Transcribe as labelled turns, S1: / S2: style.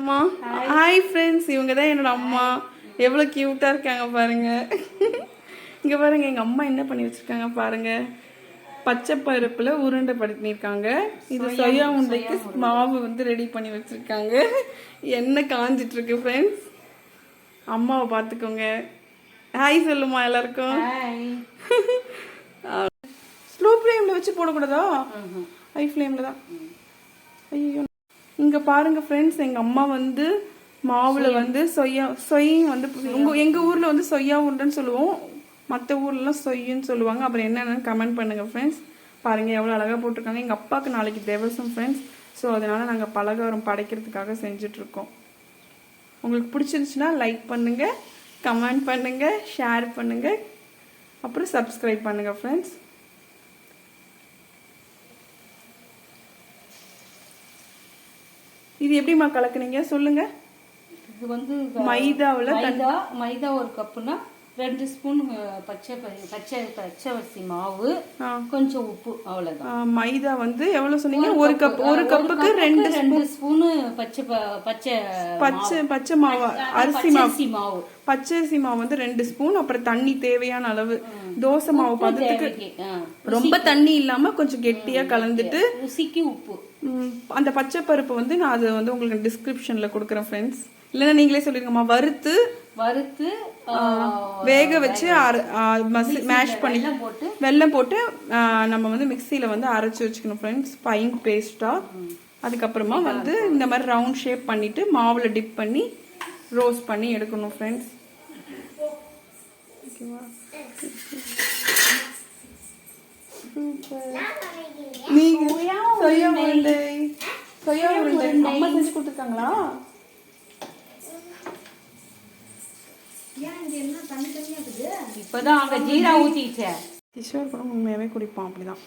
S1: அம்மா hi friends, இவங்க தான் என்னோட அம்மா. எவ்வளோ க்யூட்டாக இருக்காங்க பாருங்க. இங்கே பாருங்க, எங்கள் அம்மா என்ன பண்ணி வச்சுருக்காங்க பாருங்க. பச்சை பருப்பில் உருண்டை பண்ணியிருக்காங்க. இது சொயா உருண்டைக்கு மாவு வந்து ரெடி பண்ணி வச்சுருக்காங்க. எண்ணெய் காஞ்சிட்ருக்கு ஃப்ரெண்ட்ஸ். அம்மாவை பார்த்துக்கோங்க. ஹாய் சொல்லுமா எல்லாருக்கும். ஸ்லோ ஃப்ளேமில் வச்சு போடக்கூடாதா? ஹை ஃப்ளேமில் தான். ஐயோ, இங்கே பாருங்கள் ஃப்ரெண்ட்ஸ், எங்கள் அம்மா வந்து மாவில் வந்து சொய்யும் வந்து எங்கள் ஊரில் வந்து சொய்யா உருண்டைன்னு சொல்லுவோம், மற்ற ஊர்லலாம் சொய்யுன்னு சொல்லுவாங்க. அப்புறம் என்னென்னு கமெண்ட் பண்ணுங்கள் ஃப்ரெண்ட்ஸ். பாருங்கள் எவ்வளோ அழகாக போட்டிருக்காங்க. எங்கள் அப்பாவுக்கு நாளைக்கு தேவசம் ஃப்ரெண்ட்ஸ். ஸோ அதனால் நாங்கள் பலகாரம் படைக்கிறதுக்காக செஞ்சிட்ருக்கோம். உங்களுக்கு பிடிச்சிருந்துச்சுன்னா லைக் பண்ணுங்கள், கமெண்ட் பண்ணுங்கள், ஷேர் பண்ணுங்கள், அப்புறம் சப்ஸ்கிரைப் பண்ணுங்கள் ஃப்ரெண்ட்ஸ். இது எப்படிமா கலக்குனீங்க சொல்லுங்க.
S2: இது வந்து
S1: மைதா
S2: ஒரு கப்புனா 2 ஸ்பூன் பச்சரிசி மாவு, கொஞ்சம் உப்பு, அவ்வளவுதான்.
S1: மைதா வந்து எவ்வளவு சொன்னீங்க? ஒரு கப்புக்கு 2
S2: ஸ்பூன்
S1: பச்சை மாவு, அரிசி மாவு. பச்சரிசி மாவு வந்து 2 ஸ்பூன். அப்புறம் தண்ணி தேவையான அளவு. தோசை மாவு பதத்துக்கு ரொம்ப தண்ணி இல்லாம கொஞ்சம் கெட்டியா கலந்துட்டு
S2: ருசிக்கு உப்பு.
S1: அந்த பச்சை பருப்பு வந்து நான் அது வந்து உங்களுக்கு டிஸ்கிரிப்ஷன்ல கொடுக்குறேன் ஃப்ரெண்ட்ஸ். இல்லைன்னா நீங்களே சொல்லிருங்கம்மா. வறுத்து வேக வச்சு மேஷ் பண்ணி வெல்லம் போட்டு நம்ம வந்து மிக்சியில வந்து அரைச்சி வச்சுக்கணும் ஃப்ரெண்ட்ஸ், ஃபைன் பேஸ்டா. அதுக்கப்புறமா வந்து இந்த மாதிரி ரவுண்ட் ஷேப் பண்ணிட்டு மாவுல டிப் பண்ணி ரோஸ்ட் பண்ணி எடுக்கணும் ஃப்ரெண்ட்ஸ். நீங்க சொயா உருண்டை அம்மா செஞ்சு கொடுத்துருக்காங்களா?
S2: இப்பதான் அங்க ஜீரா ஊத்திச்சேன்.
S1: கிஷோர் கூட உண்மையாவே குடிப்பான் அப்படிதான்.